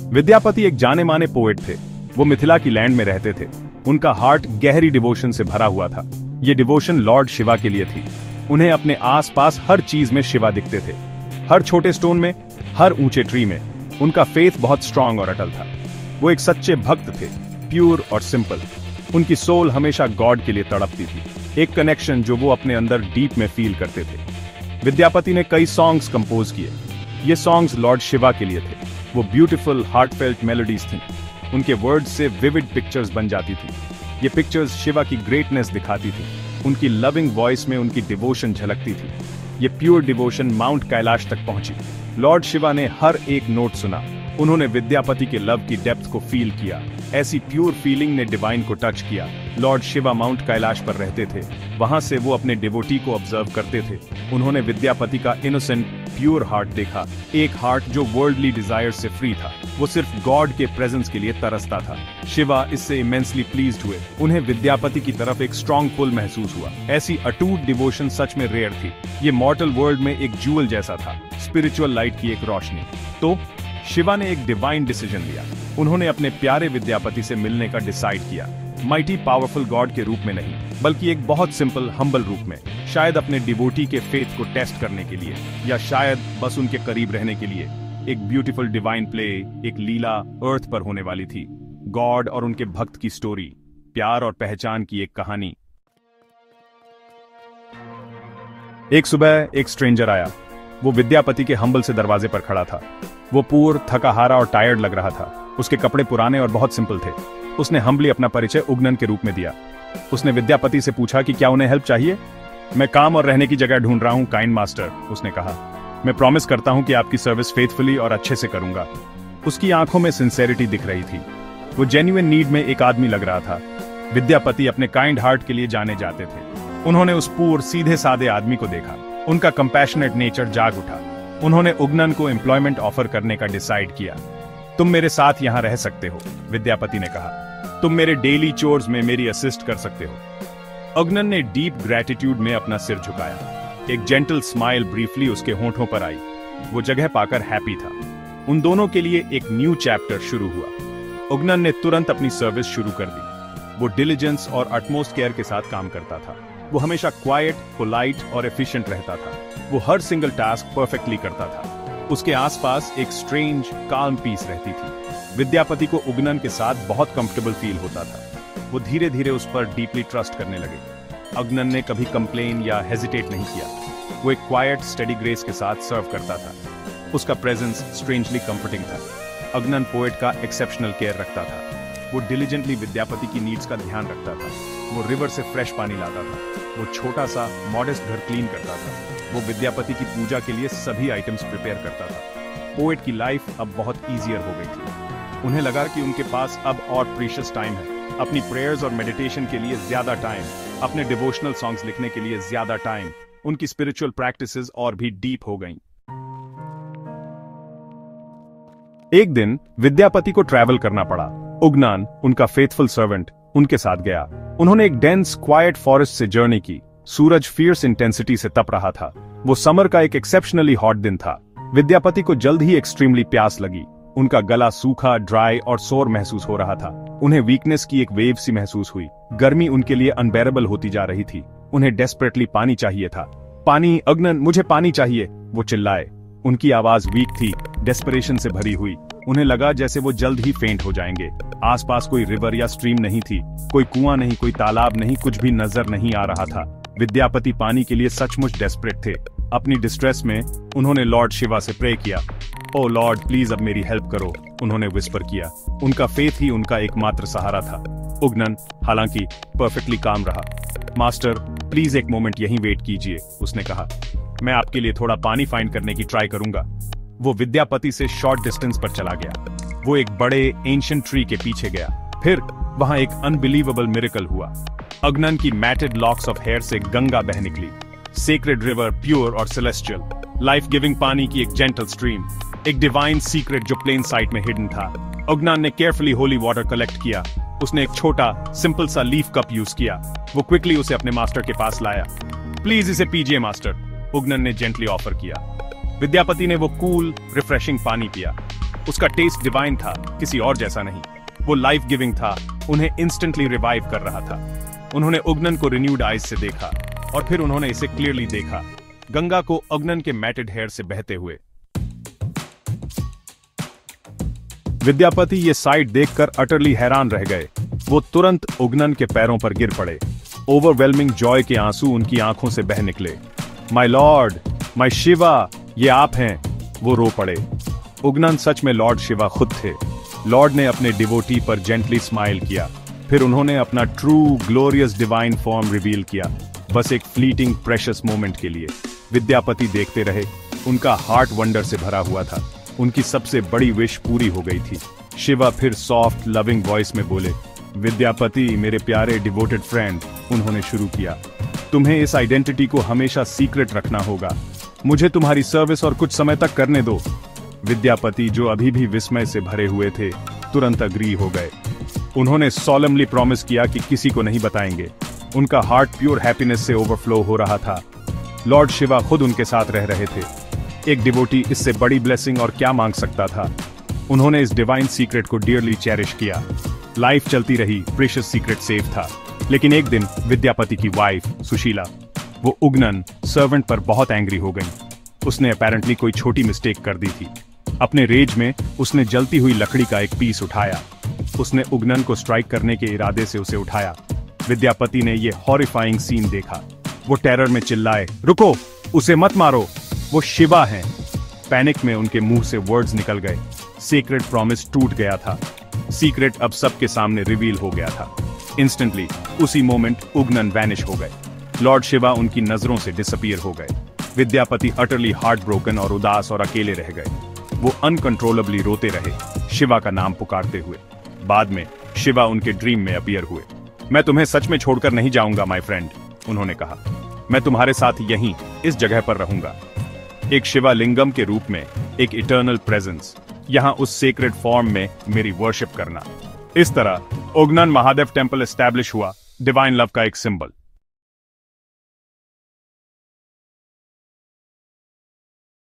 विद्यापति एक जाने माने पोएट थे। वो मिथिला की लैंड में रहते थे। उनका हार्ट गहरी डिवोशन से भरा हुआ था। ये डिवोशन लॉर्ड शिवा के लिए थी। उन्हें अपने आसपास हर चीज में शिवा दिखते थे, हर छोटे स्टोन में, हर ऊंचे ट्री में। उनका फेथ बहुत स्ट्रांग और अटल था। वो एक सच्चे भक्त थे, प्योर और सिंपल। उनकी सोल हमेशा गॉड के लिए तड़पती थी, एक कनेक्शन जो वो अपने अंदर डीप में फील करते थे। विद्यापति ने कई सॉन्ग्स कंपोज किए। ये सॉन्ग्स लॉर्ड शिवा के लिए थे। वो ब्यूटीफुल हार्टफेल्ट मेलोडीज थीं। उनके वर्ड्स से विविड पिक्चर्स बन जाती थी। ये पिक्चर्स शिवा की ग्रेटनेस दिखाती थी। उनकी लविंग वॉइस में उनकी डिवोशन झलकती थी। ये प्योर डिवोशन माउंट कैलाश तक पहुंची। लॉर्ड शिवा ने हर एक नोट सुना। उन्होंने विद्यापति के लव की डेप्थ को फील किया। ऐसी प्योर फीलिंग ने डिवाइन को टच किया। लॉर्ड शिवा माउंट कैलाश पर रहते थे। वहां से वो अपने डिवोटी को ऑब्जर्व करते थे। उन्होंने विद्यापति का इनोसेंट प्योर हार्ट देखा, एक हार्ट जो वर्ल्डली डिजायर से फ्री था। वो सिर्फ गॉड के प्रेजेंस के लिए तरसता था। शिवा इससे इमेंसली प्लीज्ड हुए। उन्हें विद्यापति की तरफ एक स्ट्रॉन्ग पुल महसूस हुआ। ऐसी अटूट डिवोशन सच में रेयर थी। ये मॉर्टल वर्ल्ड में एक जूल जैसा था, स्पिरिचुअल लाइट की एक रोशनी। तो शिवा ने एक डिवाइन डिसीजन लिया। उन्होंने अपने प्यारे विद्यापति से मिलने का डिसाइड किया। माइटी पावरफुल गॉड के रूप में नहीं, बल्कि एक बहुत सिंपल हम्बल रूप में। शायद अपने डिवोटी के फेथ को टेस्ट करने के लिए, या शायद बस उनके करीब रहने के लिए। एक ब्यूटीफुल डिवाइन प्ले, एक लीला अर्थ पर होने वाली थी। गॉड और उनके भक्त की स्टोरी, प्यार और पहचान की एक कहानी। एक सुबह एक स्ट्रेंजर आया। वो विद्यापति के हम्बल से दरवाजे पर खड़ा था। वो पूर थका हारा और टायर्ड लग रहा था। उसके कपड़े पुराने और बहुत सिंपल थे। उसने हम्बली अपना परिचय उगनन के रूप में दिया। उसने विद्यापति से पूछा कि क्या उन्हें हेल्प चाहिए। मैं काम और रहने की जगह ढूंढ रहा हूं काइंड मास्टर, उसने कहा। मैं प्रॉमिस करता हूं कि आपकी सर्विस फेथफुली और अच्छे से करूंगा। उसकी आंखों में सिंसेरिटी दिख रही थी। वो जेन्युइन नीड में एक आदमी लग रहा था। विद्यापति अपने काइंड हार्ट के लिए जाने जाते थे। उन्होंने उस पूर सीधे साधे आदमी को देखा। उनका कंपैशनेट नेचर जाग उठा। उन्होंने उगनन को एम्प्लॉयमेंट ऑफर करने का डिसाइड किया। तुम मेरे साथ यहां रह सकते हो, विद्यापति ने कहा। तुम मेरे डेली चोर्स में मेरी असिस्ट कर सकते हो। उगनन ने डीप ग्रैटिट्यूड में अपना सिर झुकाया। एक जेंटल स्माइल ब्रीफली उसके होंठों पर आई। वो जगह पाकर हैप्पी था। उन दोनों के लिए एक न्यू चैप्टर शुरू हुआ। उगनन ने तुरंत अपनी सर्विस शुरू कर दी। वो डिलिजेंस और अटमोस्ट केयर के साथ काम करता था। वो हमेशा क्वाइट, पोलाइट और एफिशिएंट रहता था। वो हर सिंगल टास्क परफेक्टली करता था। उसके आसपास एक स्ट्रेंज काल्म पीस रहती थी। विद्यापति को उगनन के साथ बहुत कंफर्टेबल फील होता था। वो धीरे धीरे उस पर डीपली ट्रस्ट करने लगे। उगनन ने कभी कंप्लेन या हेजिटेट नहीं किया। वो एक क्वाइट, स्टडी ग्रेस के साथ सर्व करता था। उसका प्रेजेंस स्ट्रेंजली कंफर्टिंग था। उगनन पोएट का एक्सेप्शनल केयर रखता था। वो डिलिजेंटली विद्यापति की नीड्स का ध्यान रखता था। वो रिवर से फ्रेश पानी लाता था। वो छोटा सा मॉडेस्ट घर क्लीन करता था। वो विद्यापति की पूजा के लिए सभी आइटम्स प्रिपेयर करता था। पोएट की लाइफ अब बहुत ईजियर हो गई थी। उन्हें लगा कि उनके पास अब और प्रीशियस टाइम है। अपनी प्रेयर्स और मेडिटेशन के लिए ज्यादा टाइम, अपने डिवोशनल सॉन्ग्स लिखने के लिए ज्यादा टाइम। उनकी स्पिरिचुअल प्रैक्टिसेस और भी डीप हो गईं। एक दिन विद्यापति को ट्रैवल करना पड़ा। उगनन, उनका फेथफुल सर्वेंट, उनके साथ गया। उन्होंने एक डेंस क्वाइट फॉरेस्ट से जर्नी की। सूरज फियर्स इंटेंसिटी से तप रहा था। वो समर का एक एक्सेप्शनली हॉट दिन था। विद्यापति को जल्द ही एक्सट्रीमली प्यास लगी। उनका गला सूखा, ड्राई और सोर महसूस हो रहा था। उन्हें वीकनेस की एक वेव सी महसूस हुई। गर्मी उनके लिए अनबेरेबल होती जा रही थी। उन्हें डेस्परेटली पानी चाहिए था। पानी, उगनन, मुझे पानी चाहिए, वो चिल्लाए। उनकी आवाज वीक थी, डेस्परेशन से भरी हुई। उन्हें लगा जैसे वो जल्द ही फेंट हो जाएंगे। आसपास कोई रिवर या स्ट्रीम नहीं थी, कोई कुआं नहीं, कोई तालाब नहीं, कुछ भी नजर नहीं आ रहा था। विद्यापति पानी के लिए सचमुच डेस्परेट थे। अपनी डिस्ट्रेस में उन्होंने लॉर्ड शिवा से प्रे किया। ओ लॉर्ड, प्लीज अब मेरी हेल्प करो, उन्होंने विस्पर किया। उनका फेथ ही उनका एकमात्र सहारा था। उगनन हालांकि परफेक्टली काम रहा। मास्टर, प्लीज एक मोमेंट यहीं वेट कीजिए, उसने कहा। मैं आपके लिए थोड़ा पानी फाइंड करने की ट्राई करूंगा। वो विद्यापति से शॉर्ट डिस्टेंस पर चला गया। वो एक बड़े एंशिएंट ट्री के पीछे गया। फिर वहां एक अनबिलीवेबल मिरेकल हुआ। उगनन की मैटेड लॉक्स ऑफ हेयर से गंगा बह निकली। सेक्रेड रिवर, प्योर और सेलेस्टियल, लाइफ गिविंग पानी की एक जेंटल स्ट्रीम, एक डिवाइन सीक्रेट जो प्लेन साइट में हिडन था। उगनन ने केयरफुली होली वाटर कलेक्ट किया। उसने एक छोटा सिंपल सा लीफ कप यूज किया। वो क्विकली उसे अपने मास्टर के पास लाया। प्लीज इसे पीजिए मास्टर, उगनन ने जेंटली ऑफर किया। विद्यापति ने वो कूल, रिफ्रेशिंग पानी पिया। उसका टेस्ट डिवाइन था, किसी और जैसा नहीं। वो लाइफ गिविंग था, उन्हें इंस्टेंटली रिवाइव कर रहा था। उन्होंने उग्नन को रिन्यूड आइज से देखा और फिर उन्होंने इसे क्लियरली देखा, गंगा को उग्नन के मैटेड हेयर से बहते हुए। विद्यापति ये साइट देखकर अटरली हैरान रह गए। वो तुरंत उग्नन के पैरों पर गिर पड़े। ओवरवेलमिंग जॉय के आंसू उनकी आंखों से बह निकले। माय लॉर्ड, माय शिवा, ये आप हैं। वो रो पड़े। उग्नन सच में लॉर्ड शिवा खुद थे। लॉर्ड ने अपने डिवोटी पर जेंटली स्माइल किया, फिर उन्होंने अपना true glorious divine form reveal किया, बस एक फ्लीटिंग प्रेशियस मोमेंट के लिए। विद्यापति देखते रहे, उनका हार्ट वंडर से भरा हुआ था। उनकी सबसे बड़ी विश पूरी हो गई थी। शिवा फिर सॉफ्ट लविंग वॉइस में बोले, विद्यापति मेरे प्यारे डिवोटेड फ्रेंड, उन्होंने शुरू किया, तुम्हें इस आइडेंटिटी को हमेशा सीक्रेट रखना होगा। मुझे तुम्हारी सर्विस और कुछ समय तक करने दो। विद्यापति, जो अभी भी विस्मय से भरे हुए थे, तुरंत अग्री हो गए। उन्होंने सॉलमली प्रॉमिस किया कि किसी को नहीं बताएंगे। उनका हार्ट प्योर हैप्पीनेस से ओवरफ्लो हो रहा था। लॉर्ड शिवा खुद उनके साथ रह रहे थे। एक डिवोटी इससे बड़ी ब्लेसिंग और क्या मांग सकता था। उन्होंने इस डिवाइन सीक्रेट को डियरली चेरिश किया। लाइफ चलती रही, प्रेशियस सीक्रेट सेफ था। लेकिन एक दिन विद्यापति की वाइफ सुशीला, वो उग्नन सर्वेंट पर बहुत एंग्री हो गई। उसने अपेरेंटली कोई छोटी मिस्टेक कर दी थी। अपने रेज में उसने जलती हुई लकड़ी का एक पीस उठाया। उसने उग्नन को स्ट्राइक करने के इरादे से उसे उठाया। विद्यापति ने यह हॉरिफाइंग सीन देखा। वो टेरर में चिल्लाए, रुको, उसे मत मारो, वो शिवा हैं। पैनिक में उनके मुंह से वर्ड्स निकल गए। सीक्रेट प्रॉमिस टूट गया था। सीक्रेट अब सबके सामने रिवील हो गया था। इंस्टेंटली उसी मोमेंट उग्नन वैनिश हो गए। लॉर्ड शिवा उनकी नजरों से डिसअपीयर हो गए। विद्यापति अटरली हार्ट ब्रोकन और उदास और अकेले रह गए। वो अनकंट्रोलेबली रोते रहे, शिवा का नाम पुकारते हुए। बाद में शिवा उनके ड्रीम में अपीयर हुए। मैं तुम्हें सच में छोड़कर नहीं जाऊंगा माय फ्रेंड, उन्होंने कहा। मैं तुम्हारे साथ यहीं इस जगह पर रहूंगा। एक शिवा लिंगम के रूप में, एक इटर्नल प्रेजेंस, यहां उस सेक्रेड फॉर्म में मेरी वर्शिप करना। इस तरह उग्नन महादेव टेंपल एस्टैब्लिश हुआ, डिवाइन लव का एक सिंबल।